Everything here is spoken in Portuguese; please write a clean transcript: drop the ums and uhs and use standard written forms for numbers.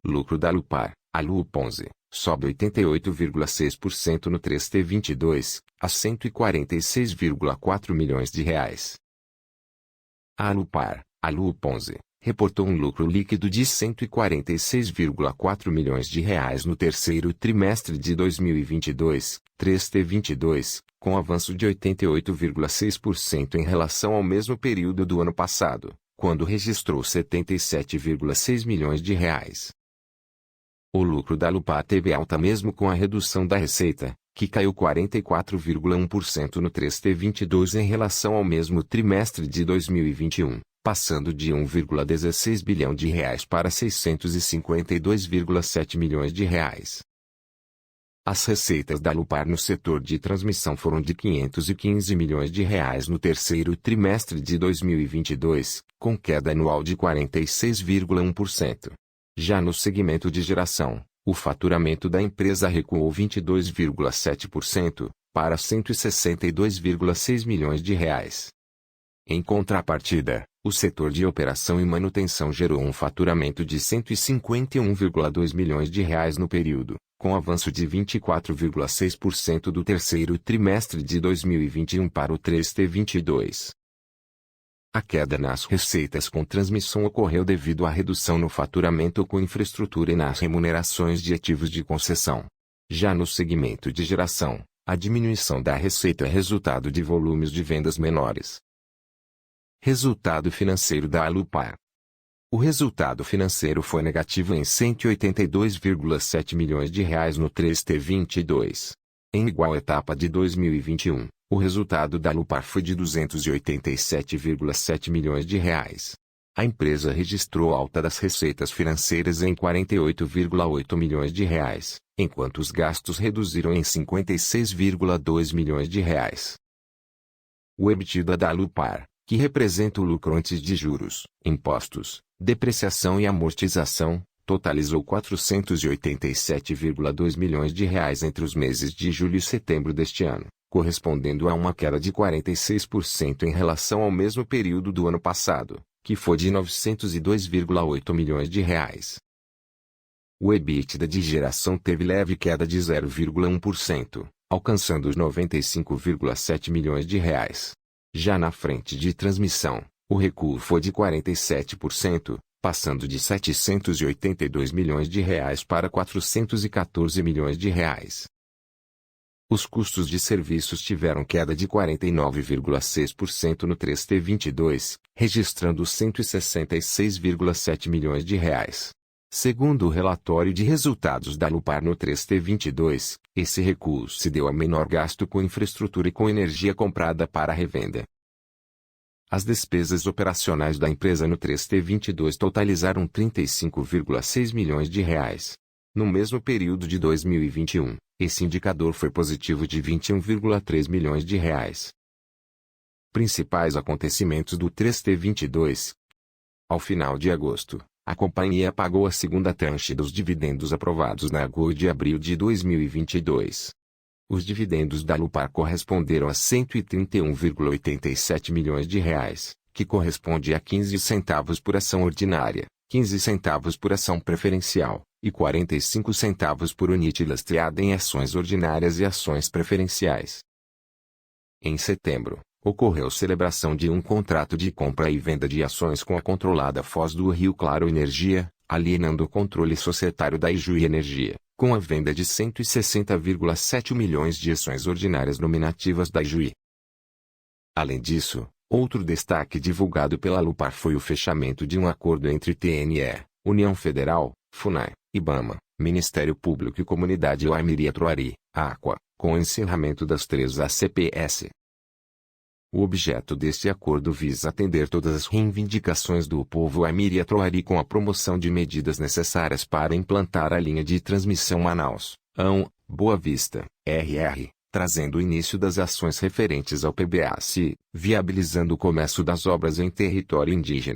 Lucro da Alupar, Aluponze, sobe 88,6% no 3T22, a 146,4 milhões de reais. A Alupar, Aluponze, reportou um lucro líquido de 146,4 milhões de reais no terceiro trimestre de 2022, 3T22, com avanço de 88,6% em relação ao mesmo período do ano passado, quando registrou 77,6 milhões de reais. O lucro da Alupar teve alta mesmo com a redução da receita, que caiu 44,1% no 3T22 em relação ao mesmo trimestre de 2021, passando de 1,16 bilhão de reais para 652,7 milhões de reais. As receitas da Alupar no setor de transmissão foram de 515 milhões de reais no terceiro trimestre de 2022, com queda anual de 46,1%. Já no segmento de geração, o faturamento da empresa recuou 22,7%, para 162,6 milhões de reais. Em contrapartida, o setor de operação e manutenção gerou um faturamento de 151,2 milhões de reais no período, com avanço de 24,6% do terceiro trimestre de 2021 para o 3T22. A queda nas receitas com transmissão ocorreu devido à redução no faturamento com infraestrutura e nas remunerações de ativos de concessão. Já no segmento de geração, a diminuição da receita é resultado de volumes de vendas menores. Resultado financeiro da Alupar. O resultado financeiro foi negativo em 182,7 milhões de reais no 3T22. Em igual etapa de 2021, o resultado da Alupar foi de 287,7 milhões de reais. A empresa registrou alta das receitas financeiras em 48,8 milhões de reais, enquanto os gastos reduziram em 56,2 milhões de reais. O EBITDA da Alupar, que representa o lucro antes de juros, impostos, depreciação e amortização, totalizou 487,2 milhões de reais entre os meses de julho e setembro deste ano, correspondendo a uma queda de 46% em relação ao mesmo período do ano passado, que foi de 902,8 milhões de reais. O EBITDA de geração teve leve queda de 0,1%, alcançando os 95,7 milhões de reais. Já na frente de transmissão, o recuo foi de 47%, passando de 782 milhões de reais para 414 milhões de reais. Os custos de serviços tiveram queda de 49,6% no 3T22, registrando 166,7 milhões de reais. Segundo o relatório de resultados da Alupar no 3T22, esse recuo se deu a menor gasto com infraestrutura e com energia comprada para revenda. As despesas operacionais da empresa no 3T22 totalizaram 35,6 milhões de reais. No mesmo período de 2021, esse indicador foi positivo de 21,3 milhões de reais. Principais acontecimentos do 3T22. Ao final de agosto, a companhia pagou a segunda tranche dos dividendos aprovados na AGO de abril de 2022. Os dividendos da Alupar corresponderam a 131,87 milhões de reais, que corresponde a 15 centavos por ação ordinária, 15 centavos por ação preferencial, e 45 centavos por unidade lastreada em ações ordinárias e ações preferenciais. Em setembro, ocorreu celebração de um contrato de compra e venda de ações com a controlada Foz do Rio Claro Energia, alienando o controle societário da Ijuí Energia, com a venda de 160,7 milhões de ações ordinárias nominativas da Ijuí. Além disso, outro destaque divulgado pela Alupar foi o fechamento de um acordo entre TNE, União Federal, FUNAI, IBAMA, Ministério Público e Comunidade Waimiri Troari, Aqua, com o encerramento das 3 ACPS. O objeto deste acordo visa atender todas as reivindicações do povo Waimiri Troari com a promoção de medidas necessárias para implantar a linha de transmissão Manaus-Boa Vista, RR, trazendo o início das ações referentes ao PBAC, viabilizando o começo das obras em território indígena.